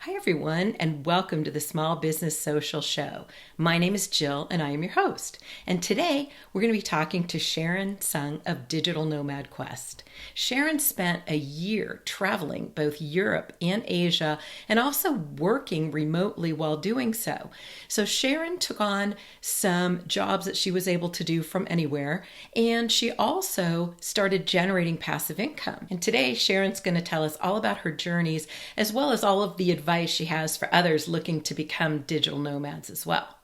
Hi, everyone, and welcome to the Small Business Social Show. My name is Jill, and I am your host. And today, we're going to be talking to Sharon Tseung of Digital Nomad Quest. Sharon spent a year traveling both Europe and Asia, and also working remotely while doing so. So Sharon took on some jobs that she was able to do from anywhere, and she also started generating passive income. And today, Sharon's going to tell us all about her journeys, as well as all of the advice she has for others looking to become digital nomads as well.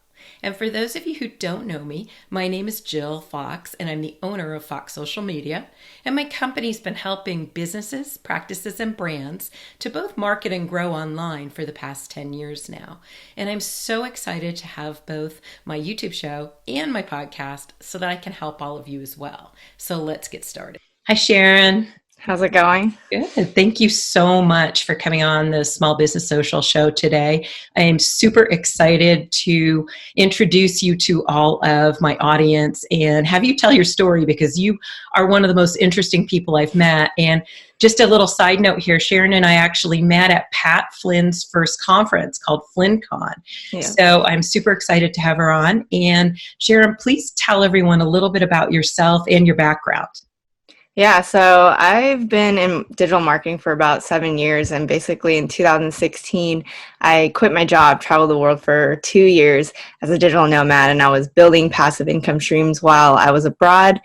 And for those of you who don't know me, my name is Jill Fox, and I'm the owner of Fox Social Media. And my company's been helping businesses, practices, and brands to both market and grow online for the past 10 years now. And I'm so excited to have both my YouTube show and my podcast so that I can help all of you as well. So let's get started. Hi, Sharon. How's it going? Good. Thank you so much for coming on the Small Business Social Show today. I am super excited to introduce you to all of my audience and have you tell your story, because you are one of the most interesting people I've met. And just a little side note here, Sharon and I actually met at Pat Flynn's first conference called FlynnCon. Yeah. So I'm super excited to have her on. And Sharon, please tell everyone a little bit about yourself and your background. Yeah, so I've been in digital marketing for about 7 years, and basically in 2016, I quit my job, traveled the world for 2 years as a digital nomad, and I was building passive income streams while I was abroad,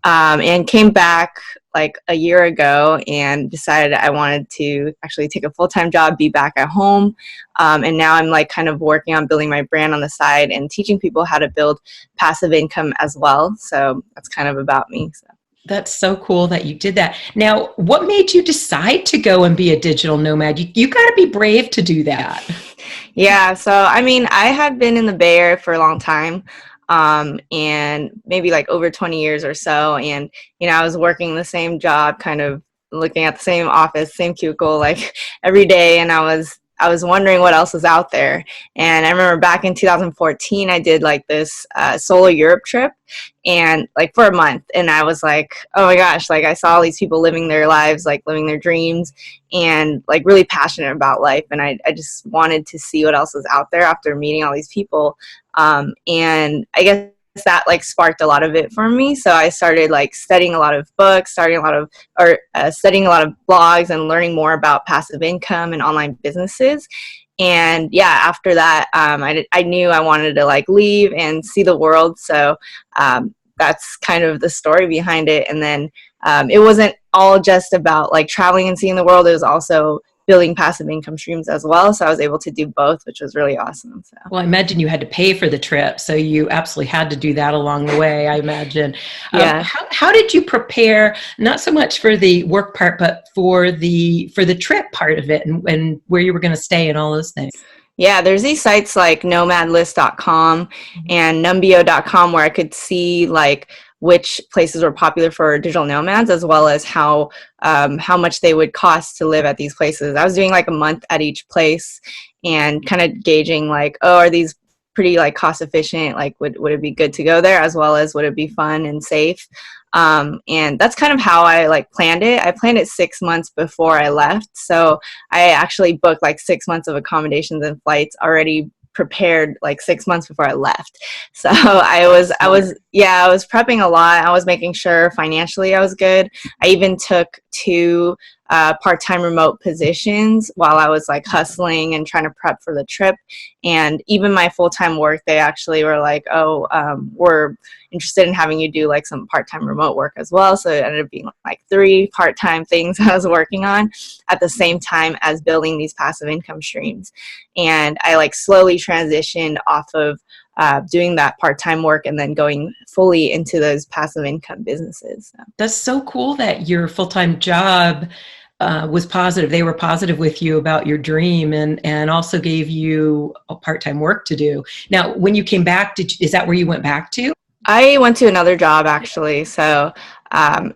and came back like a year ago and decided I wanted to actually take a full-time job, be back at home, and now I'm like kind of working on building my brand on the side and teaching people how to build passive income as well. So that's kind of about me. So. That's so cool that you did that. Now, what made you decide to go and be a digital nomad? You got to be brave to do that. Yeah, so I mean, I had been in the Bay Area for a long time, and maybe like over 20 years or so. And, I was working the same job, kind of looking at the same office, same cubicle, like every day. And I was wondering what else was out there. And I remember back in 2014, I did like this solo Europe trip, and like for a month. And I was like, oh my gosh, like I saw all these people living their lives, like living their dreams, and like really passionate about life. And I just wanted to see what else was out there after meeting all these people. And I guess that like sparked a lot of it for me. So I started like studying a lot of books, studying a lot of blogs, and learning more about passive income and online businesses. And yeah, after that, I knew I wanted to like leave and see the world. So that's kind of the story behind it. And then it wasn't all just about like traveling and seeing the world. It was also building passive income streams as well. So I was able to do both, which was really awesome. So. Well, I imagine you had to pay for the trip, so you absolutely had to do that along the way, I imagine. Yeah. How did you prepare, not so much for the work part, but for the trip part of it, and where you were going to stay and all those things? Yeah, there's these sites like nomadlist.com and numbeo.com where I could see like which places were popular for digital nomads, as well as how much they would cost to live at these places. I was doing like a month at each place and kind of gauging like, oh, are these pretty like cost efficient? Like would it be good to go there, as well as would it be fun and safe? And that's kind of how I like planned it. I planned it 6 months before I left. So I actually booked like 6 months of accommodations and flights already prepared like 6 months before I left. So I was prepping a lot. I was making sure financially I was good. I even took 2 part-time remote positions while I was like hustling and trying to prep for the trip. And even my full-time work, they actually were like, we're interested in having you do like some part-time remote work as well. So it ended up being like 3 part-time things I was working on at the same time as building these passive income streams. And I like slowly transitioned off of doing that part-time work and then going fully into those passive income businesses. So. That's so cool that your full-time job was positive. They were positive with you about your dream, and also gave you a part-time work to do. Now, when you came back, is that where you went back to? I went to another job actually. So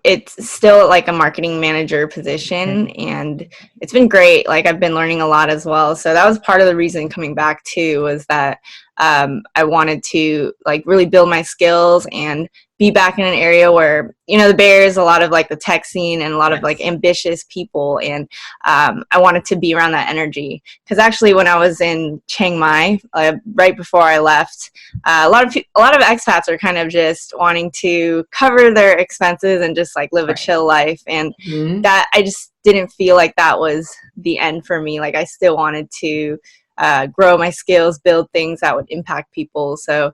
it's still like a marketing manager position, and it's been great. Like I've been learning a lot as well. So that was part of the reason coming back too, was that I wanted to like really build my skills and be back in an area where, you know, the Bay Area is a lot of like the tech scene and a lot of like ambitious people. And I wanted to be around that energy. Because actually when I was in Chiang Mai, right before I left, a lot of expats are kind of just wanting to cover their expenses and just like live a chill life. And that I just didn't feel like that was the end for me. Like I still wanted to grow my skills, build things that would impact people. So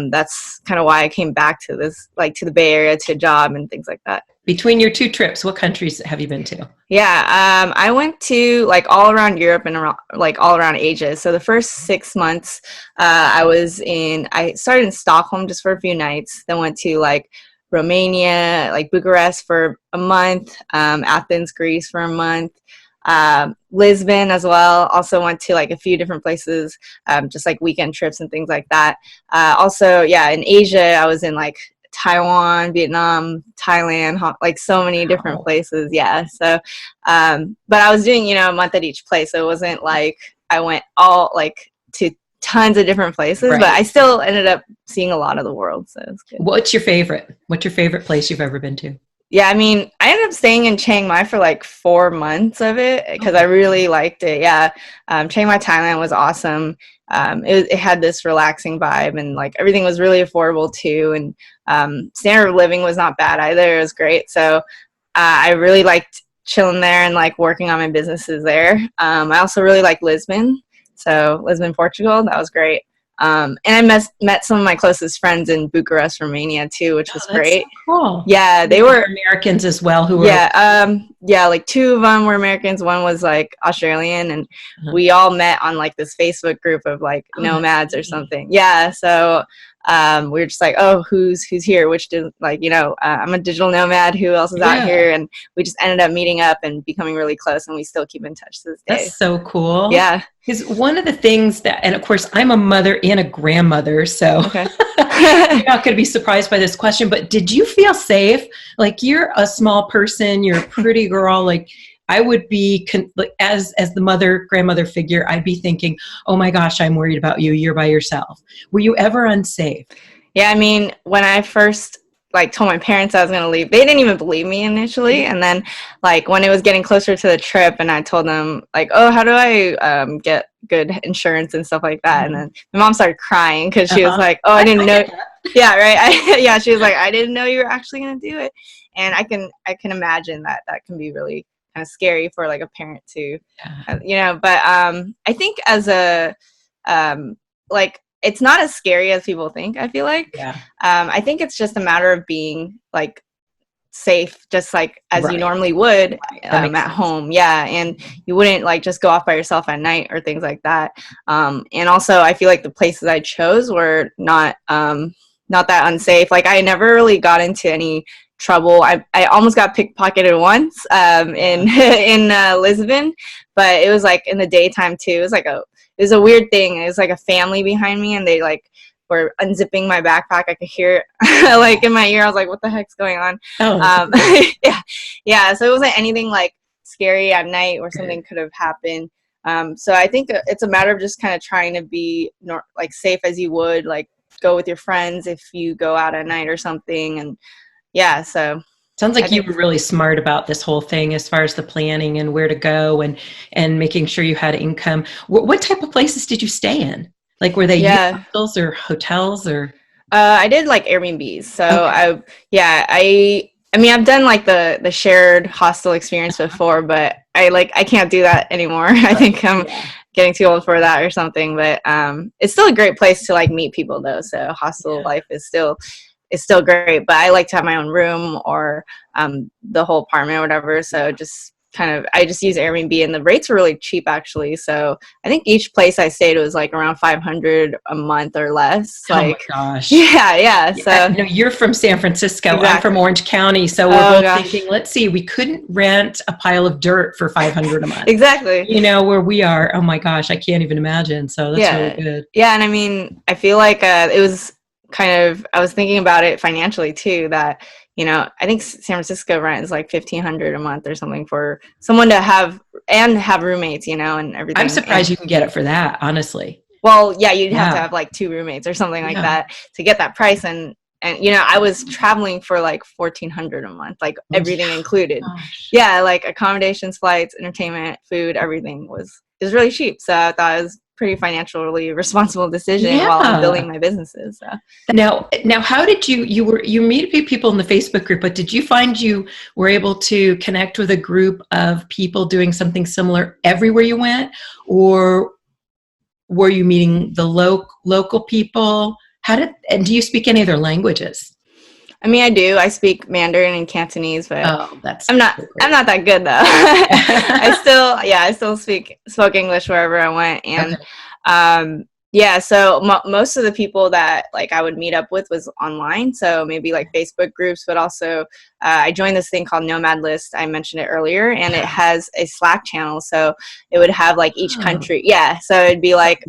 that's kind of why I came back to this, like to the Bay Area, to a job and things like that. Between your 2 trips, what countries have you been to? Yeah, I went to like all around Europe and like all around Asia. So the first 6 months, I started in Stockholm just for a few nights, then went to like Romania, like Bucharest for a month, Athens, Greece for a month, Lisbon as well. Also went to like a few different places, just like weekend trips and things like that. Also, yeah, in Asia, I was in like Taiwan, Vietnam, Thailand, like so many different places. Yeah. So, but I was doing, you know, a month at each place. So it wasn't like I went all like to tons of different places, but I still ended up seeing a lot of the world. So it's good. What's your favorite place you've ever been to? Yeah, I mean, I ended up staying in Chiang Mai for like 4 months of it because I really liked it. Yeah, Chiang Mai, Thailand was awesome. It had this relaxing vibe, and like everything was really affordable too. And standard of living was not bad either. It was great. So I really liked chilling there and like working on my businesses there. I also really liked Lisbon. So Lisbon, Portugal, that was great. And I met some of my closest friends in Bucharest, Romania too, which was great. So cool. Yeah, they were Americans as well who were. Yeah, like 2 of them were Americans, one was like Australian, and we all met on like this Facebook group of like nomads or something. Yeah, so we were just like, oh, who's here? Which did like, you know, I'm a digital nomad. Who else is out here? And we just ended up meeting up and becoming really close, and we still keep in touch to this day. That's so cool. Yeah. Because one of the things that, and of course, I'm a mother and a grandmother, so you're not going to be surprised by this question, but did you feel safe? Like, you're a small person, you're a pretty girl, like, I would be, as the grandmother figure, I'd be thinking, oh my gosh, I'm worried about you. You're by yourself. Were you ever unsafe? Yeah, I mean, when I first like told my parents I was going to leave, they didn't even believe me initially. And then like when it was getting closer to the trip and I told them like, oh, how do I get good insurance and stuff like that? And then my mom started crying because she was like, oh, I didn't know. Yeah, right. She was like, I didn't know you were actually going to do it. And I can imagine that can be really kind of scary for like a parent to, you know, but I think as a, like, it's not as scary as people think, I feel like. I think it's just a matter of being like safe, just like as you normally would at home. Yeah. And you wouldn't like just go off by yourself at night or things like that. And also I feel like the places I chose were not that unsafe. Like I never really got into any trouble. I almost got pickpocketed once in Lisbon, but it was like in the daytime too. It was a weird thing. It was like a family behind me and they like were unzipping my backpack. I could hear it like in my ear. I was like, what the heck's going on? Yeah. So it wasn't anything like scary at night or something could have happened. So I think it's a matter of just kind of trying to be like safe as you would like go with your friends if you go out at night or something. And yeah, so sounds like you were really smart about this whole thing as far as the planning and where to go and making sure you had income. What type of places did you stay in? Like, were they hostels or hotels or? I did like Airbnbs. So I mean, I've done like the shared hostel experience before, but I can't do that anymore. I think I'm getting too old for that or something, but it's still a great place to like meet people though. So hostel life is still great, but I like to have my own room or the whole apartment or whatever. So I just use Airbnb and the rates were really cheap actually. So I think each place I stayed was like around $500 a month or less. Oh my gosh. Yeah. So you're from San Francisco. Exactly. I'm from Orange County. So we're both thinking, let's see, we couldn't rent a pile of dirt for $500 a month. Exactly. You know, where we are. Oh my gosh, I can't even imagine. So that's really good. Yeah. And I mean, I feel like it was I was thinking about it financially too, that, you know, I think San Francisco rent is like $1,500 a month or something for someone to have roommates, you know, and everything. I'm surprised you can get it for that, honestly. Well, yeah, you'd have to have like 2 roommates or something like that to get that price. And and I was traveling for like $1,400 a month, like everything included. Gosh. Yeah, like accommodations, flights, entertainment, food, everything is really cheap. So I thought it was pretty financially responsible decision while I'm building my businesses. So. Now, how did you meet people in the Facebook group, but did you find you were able to connect with a group of people doing something similar everywhere you went, or were you meeting the local people? And do you speak any other languages? I mean, I do. I speak Mandarin and Cantonese, but I'm not that good though. I still spoke English wherever I went, and so most of the people that like I would meet up with was online, so maybe like Facebook groups, but also I joined this thing called Nomad List. I mentioned it earlier, and it has a Slack channel, so it would have like each country. So it'd be like,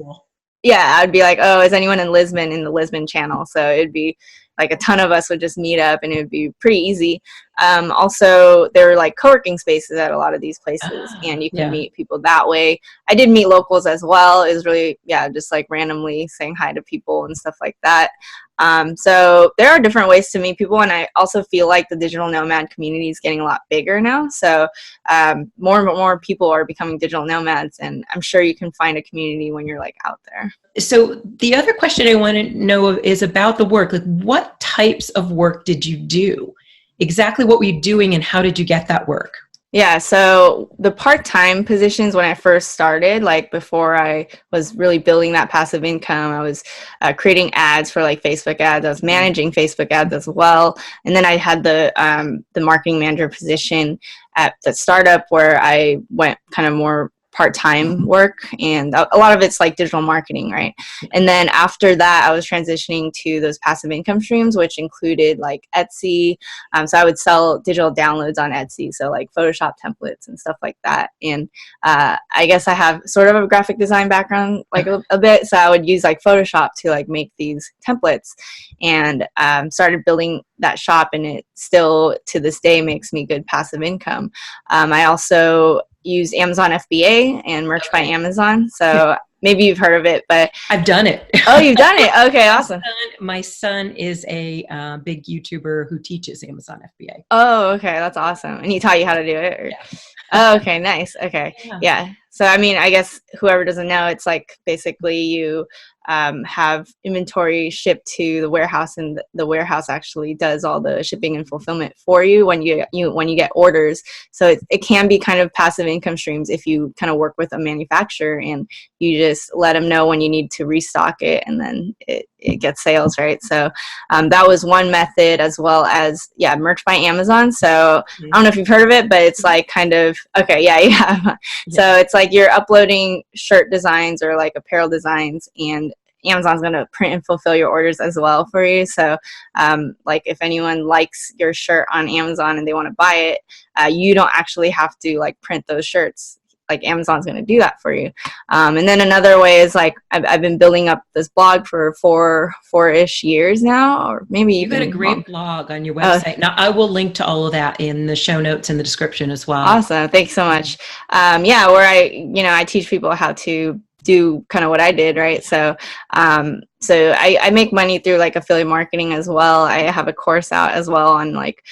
I'd be like, oh, is anyone in Lisbon in the Lisbon channel? So it'd be like a ton of us would just meet up, and it would be pretty easy. Also, there were like co-working spaces at a lot of these places, and you can meet people that way. I did meet locals as well. It was really, just like randomly saying hi to people and stuff like that. So there are different ways to meet people, and I also feel like the digital nomad community is getting a lot bigger now. So more and more people are becoming digital nomads, and I'm sure you can find a community when you're like out there. So the other question I want to know is about the work. Like, what types of work did you do? Exactly what were you doing, and how did you get that work? Yeah, so the part-time positions when I first started, like before I was really building that passive income, I was creating ads for like Facebook ads. I was managing Facebook ads as well. And then I had the marketing manager position at the startup where I went kind of more part-time work, and a lot of it's like digital marketing, right? And then after that, I was transitioning to those passive income streams, which included like Etsy. So I would sell digital downloads on Etsy, so like Photoshop templates and stuff like that. And I guess I have sort of a graphic design background, like a bit, so I would use like Photoshop to like make these templates, and started building that shop, and it still to this day makes me good passive income. I also use Amazon FBA and Merch by Amazon. So maybe you've heard of it, but I've done it. Oh, you've done it. Okay, awesome. My son is a big YouTuber who teaches Amazon FBA. Oh, okay, that's awesome. And he taught you how to do it? Or? Oh, okay, nice. Okay, yeah. So I mean, I guess whoever doesn't know, it's like basically you have inventory shipped to the warehouse, and the warehouse actually does all the shipping and fulfillment for you when you get orders. So it can be kind of passive income streams if you kind of work with a manufacturer and you just let them know when you need to restock it, and then it gets sales, right? So that was one method, as well as Merch by Amazon. So I don't know if you've heard of it, but it's like kind of So it's like you're uploading shirt designs or like apparel designs, and Amazon's going to print and fulfill your orders as well for you. So like if anyone likes your shirt on Amazon and they want to buy it, you don't actually have to like print those shirts. Like Amazon's going to do that for you. And then another way is like I've been building up this blog for four-ish years now, or maybe you've got a great blog on your website. Now I will link to all of that in the show notes in the description as well. Awesome. Thanks so much. Where I teach people how to do kind of what I did, right? So I make money through like affiliate marketing as well. I have a course out as well on like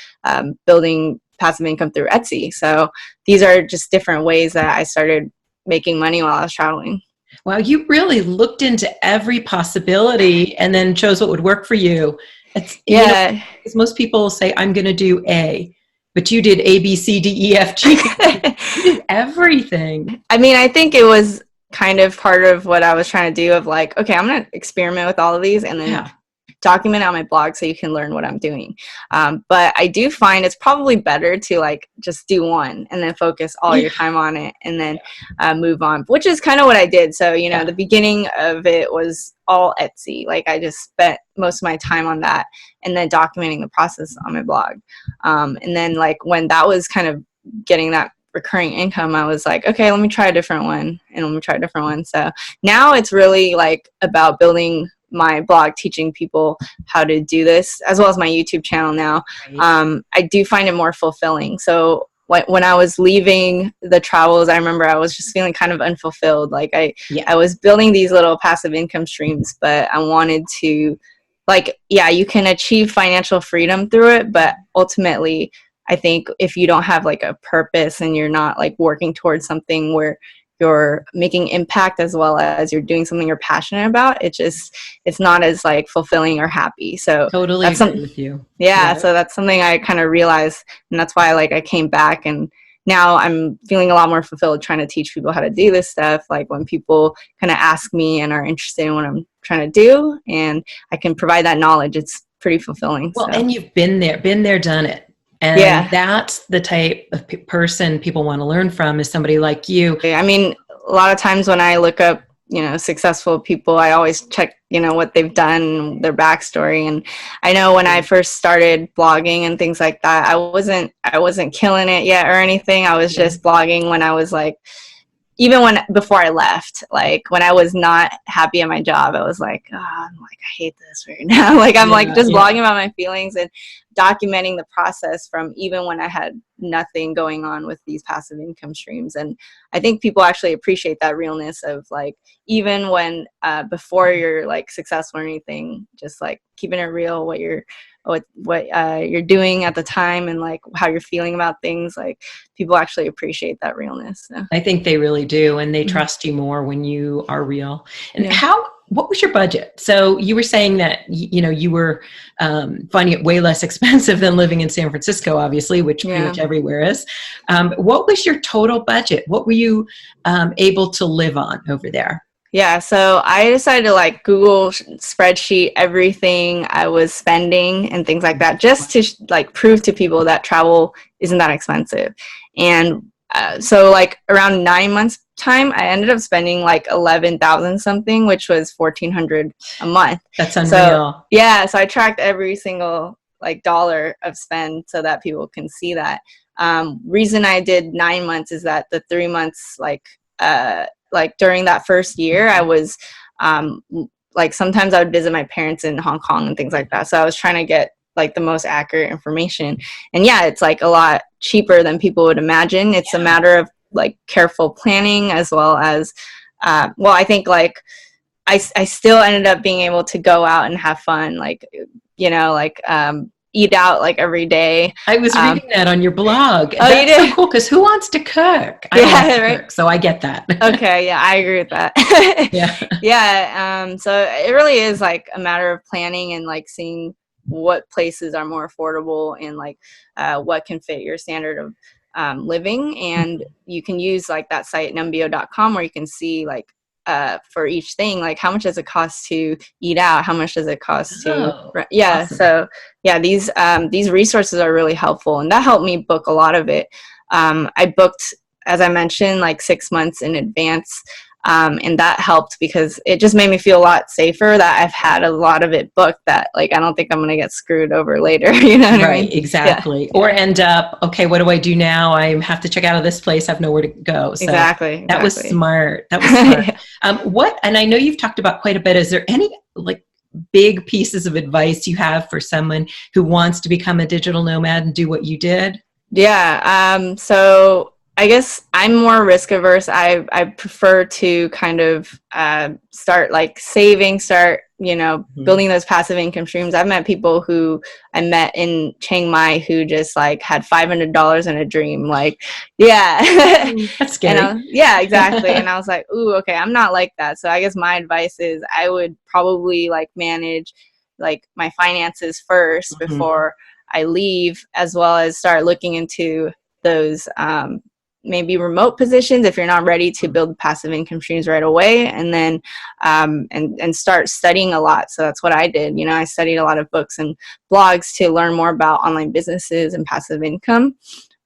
building passive income through Etsy. So these are just different ways that I started making money while I was traveling. Wow, you really looked into every possibility and then chose what would work for you. Because most people say, I'm going to do A, but you did A, B, C, D, E, F, G. You did everything. I mean, I think it was kind of part of what I was trying to do of like, okay, I'm going to experiment with all of these and then document on my blog so you can learn what I'm doing. But I do find it's probably better to like just do one and then focus all your time on it and then move on, which is kind of what I did. So, the beginning of it was all Etsy. Like I just spent most of my time on that and then documenting the process on my blog. And then like when that was kind of getting that recurring income, I was like, okay, let me try a different one and let me try a different one. So now it's really like about building my blog, teaching people how to do this, as well as my YouTube channel now. Right. I do find it more fulfilling. So when I was leaving the travels, I remember I was just feeling kind of unfulfilled. Like I was building these little passive income streams, but I wanted to like, yeah, you can achieve financial freedom through it, but ultimately, I think if you don't have like a purpose and you're not like working towards something where you're making impact as well as you're doing something you're passionate about, it's not as like fulfilling or happy. So Totally agree with you. yeah, so that's something I kind of realized, and that's why like I came back, and now I'm feeling a lot more fulfilled trying to teach people how to do this stuff. Like when people kind of ask me and are interested in what I'm trying to do, and I can provide that knowledge, it's pretty fulfilling. Well, so. and you've been there, done it. And Yeah. that's the type of person people want to learn from, is somebody like you. I mean, a lot of times when I look up, successful people, I always check, what they've done, their backstory. And I know when I first started blogging and things like that, I wasn't killing it yet or anything. I was just blogging when I was like, even before I left, like when I was not happy at my job, I was like, I hate this right now. Like I'm like just blogging about my feelings and documenting the process from even when I had nothing going on with these passive income streams. And I think people actually appreciate that realness of like, even when before you're like successful or anything, just like keeping it real, what you're doing at the time and like how you're feeling about things. Like people actually appreciate that realness. So. I think they really do, and they trust you more when you are real. And what was your budget? So you were saying that you were finding it way less expensive than living in San Francisco, obviously, which pretty much everywhere is. What was your total budget? What were you able to live on over there? Yeah, so I decided to like Google spreadsheet everything I was spending and things like that, just to like prove to people that travel isn't that expensive. And so like around 9 months time, I ended up spending like 11,000 something, which was 1,400 a month. That's unreal. So yeah, so I tracked every single like dollar of spend so that people can see that. Reason I did 9 months is that the 3 months like during that first year, I was like sometimes I would visit my parents in Hong Kong and things like that. So I was trying to get like the most accurate information. And yeah, it's like a lot cheaper than people would imagine. It's a matter of like careful planning as well as, I think like I still ended up being able to go out and have fun, like, eat out like every day. I was reading that on your blog. Oh, that's you did? So cool, because who wants to cook? I don't like to cook, so I get that. Okay, yeah, I agree with that. So it really is like a matter of planning and like seeing what places are more affordable and like what can fit your standard of living. And you can use like that site numbeo.com where you can see like for each thing, like how much does it cost to eat out, how much does it cost to awesome. So yeah, these resources are really helpful, and that helped me book a lot of it. I booked, as I mentioned, like 6 months in advance, and that helped because it just made me feel a lot safer that I've had a lot of it booked, that like I don't think I'm gonna get screwed over later. You know what I mean? Exactly. Or end up, okay, what do I do now? I have to check out of this place. I have nowhere to go. So exactly. That was smart. That was smart. And I know you've talked about quite a bit. Is there any like big pieces of advice you have for someone who wants to become a digital nomad and do what you did? Yeah. So I guess I'm more risk averse. I prefer to kind of start like saving, building those passive income streams. I've met people who I met in Chiang Mai who just like had $500 in a dream. Like, yeah. That's scary. Yeah, exactly. And I was like, ooh, okay, I'm not like that. So I guess my advice is I would probably like manage like my finances first before I leave, as well as start looking into those maybe remote positions if you're not ready to build passive income streams right away, and then and start studying a lot. So that's what I did. I studied a lot of books and blogs to learn more about online businesses and passive income,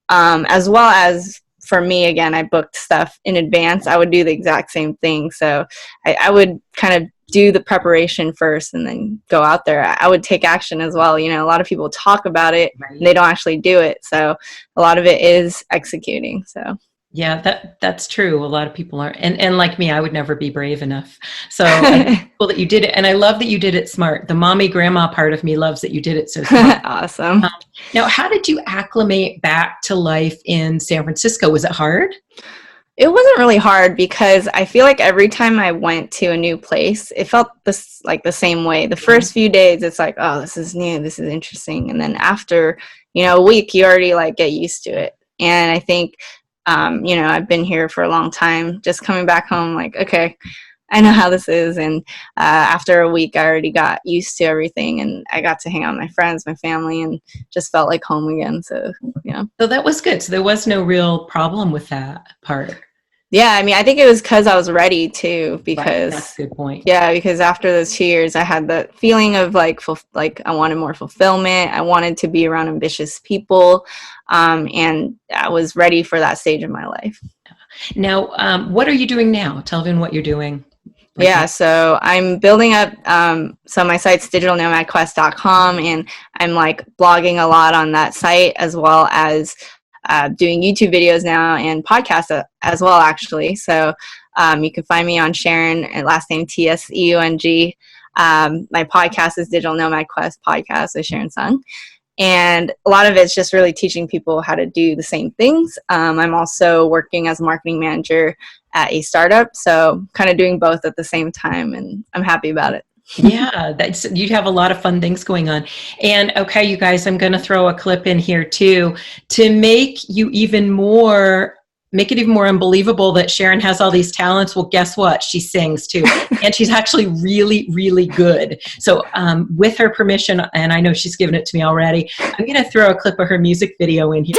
as well as for me, again, I booked stuff in advance. I would do the exact same thing. So I would kind of do the preparation first and then go out there. I would take action as well. A lot of people talk about it and they don't actually do it. So a lot of it is executing. So yeah, that's true. A lot of people are, and like me, I would never be brave enough. So it's cool that you did it, and I love that you did it smart. The mommy grandma part of me loves that you did it so smart. Awesome. Now, how did you acclimate back to life in San Francisco? Was it hard? It wasn't really hard because I feel like every time I went to a new place, it felt like the same way. The first few days, it's like, oh, this is new, this is interesting, and then after, a week, you already like get used to it. And I think, I've been here for a long time. Just coming back home, like, okay, I know how this is. And after a week, I already got used to everything, and I got to hang out with my friends, my family, and just felt like home again. So, So that was good. So there was no real problem with that part. Yeah, I mean, I think it was because I was ready too, because That's a good point. Yeah, because after those 2 years, I had the feeling of like I wanted more fulfillment. I wanted to be around ambitious people, and I was ready for that stage of my life. Now, what are you doing now? Tell everyone what you're doing. So I'm building up, so my site's digitalnomadquest.com, and I'm like blogging a lot on that site, as well as doing YouTube videos now and podcasts as well, actually. So you can find me on Sharon, last name Tseung. My podcast is Digital Nomad Quest podcast with Sharon Tseung. And a lot of it's just really teaching people how to do the same things. I'm also working as a marketing manager at a startup, so kind of doing both at the same time, and I'm happy about it. Yeah, you have a lot of fun things going on. And okay, you guys, I'm going to throw a clip in here too to make it even more unbelievable that Sharon has all these talents. Well, guess what? She sings too. And she's actually really, really good. So with her permission, and I know she's given it to me already, I'm going to throw a clip of her music video in here.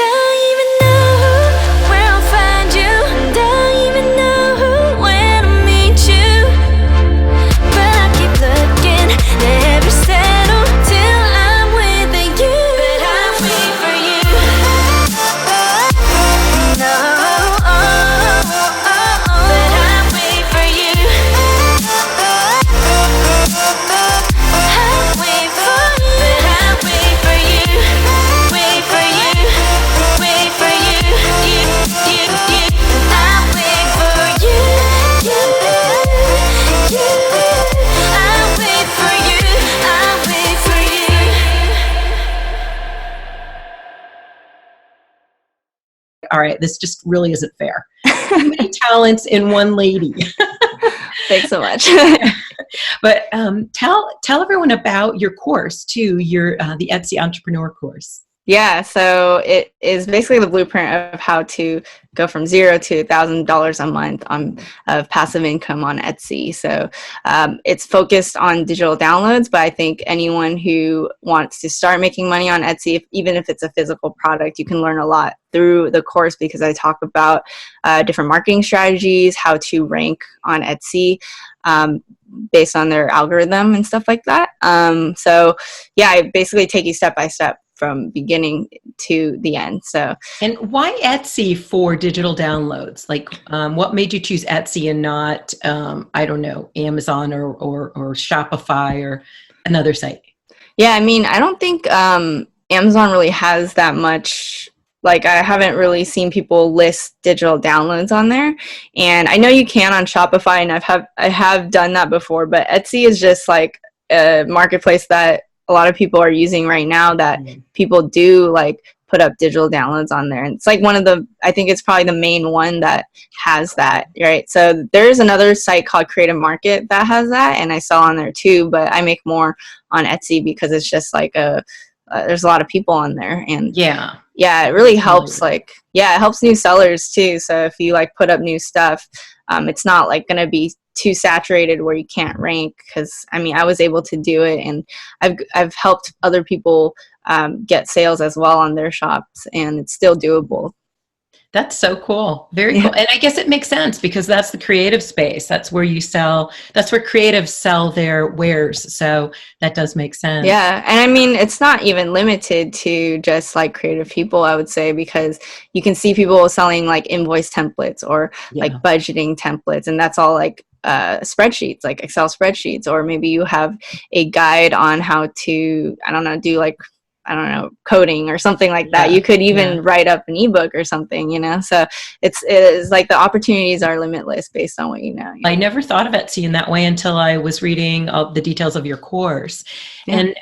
All right, this just really isn't fair. Too many talents in one lady. Thanks so much. But tell everyone about your course too, the Etsy Entrepreneur course. Yeah, so it is basically the blueprint of how to go from $0 to $1,000 a month of passive income on Etsy. So it's focused on digital downloads, but I think anyone who wants to start making money on Etsy, even if it's a physical product, you can learn a lot through the course, because I talk about different marketing strategies, how to rank on Etsy, based on their algorithm and stuff like that. So yeah, I basically take you step by step from beginning to the end. So, and why Etsy for digital downloads? Like, what made you choose Etsy and not, I don't know, Amazon or Shopify or another site? Yeah, I mean, I don't think Amazon really has that much. Like, I haven't really seen people list digital downloads on there, and I know you can on Shopify, and I have done that before. But Etsy is just like a marketplace that a lot of people are using right now, that people do like put up digital downloads on there. And it's like I think it's probably the main one that has that, right? So there's another site called Creative Market that has that, and I sell on there too, but I make more on Etsy because it's just like there's a lot of people on there. And yeah, it really helps. It helps new sellers too. So if you like put up new stuff, it's not like going to be too saturated where you can't rank, because I mean, I was able to do it, and I've helped other people get sales as well on their shops, and it's still doable. That's so cool. Very cool. And I guess it makes sense because that's the creative space. That's where that's where creatives sell their wares. So that does make sense. Yeah. And I mean, it's not even limited to just like creative people, I would say, because you can see people selling like invoice templates or like budgeting templates, and that's all like spreadsheets, like Excel spreadsheets, or maybe you have a guide on how to, do like, coding or something like that. You could even write up an ebook or something, so it is like the opportunities are limitless based on what you know. I never thought of Etsy in that way until I was reading all the details of your course. And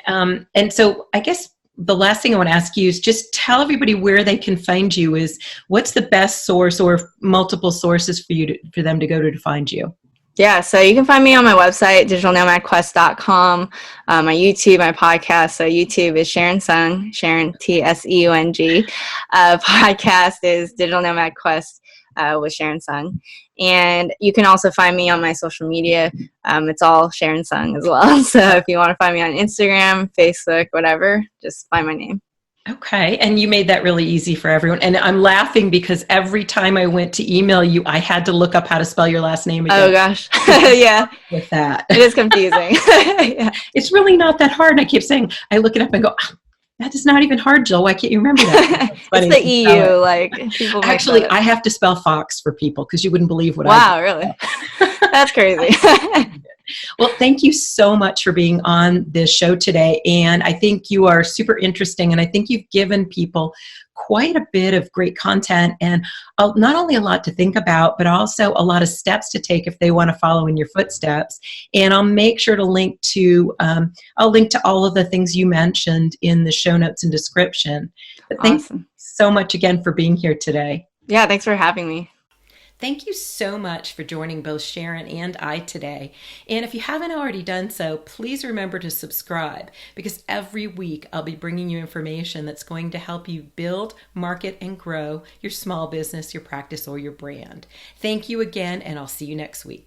so I guess the last thing I want to ask you is just tell everybody where they can find you. Is what's the best source or multiple sources for them to go to find you? Yeah, so you can find me on my website, digitalnomadquest.com, my YouTube, my podcast. So YouTube is Sharon Tseung, Sharon Tseung. Podcast is Digital Nomad Quest with Sharon Tseung. And you can also find me on my social media. It's all Sharon Tseung as well. So if you want to find me on Instagram, Facebook, whatever, just find my name. Okay. And you made that really easy for everyone. And I'm laughing because every time I went to email you, I had to look up how to spell your last name again. Oh, gosh. Yeah. With that. It is confusing. Yeah. It's really not that hard. And I keep saying, I look it up and go, that is not even hard, Jill. Why can't you remember that? It's the EU. Like, people actually, I have to spell Fox for people because you wouldn't believe what Wow, really? That's crazy. Well, thank you so much for being on this show today. And I think you are super interesting. And I think you've given people quite a bit of great content and not only a lot to think about, but also a lot of steps to take if they want to follow in your footsteps. And I'll make sure to link to, all of the things you mentioned in the show notes and description. But thanks so much again for being here today. Yeah, thanks for having me. Thank you so much for joining both Sharon and I today. And if you haven't already done so, please remember to subscribe because every week I'll be bringing you information that's going to help you build, market, and grow your small business, your practice, or your brand. Thank you again, and I'll see you next week.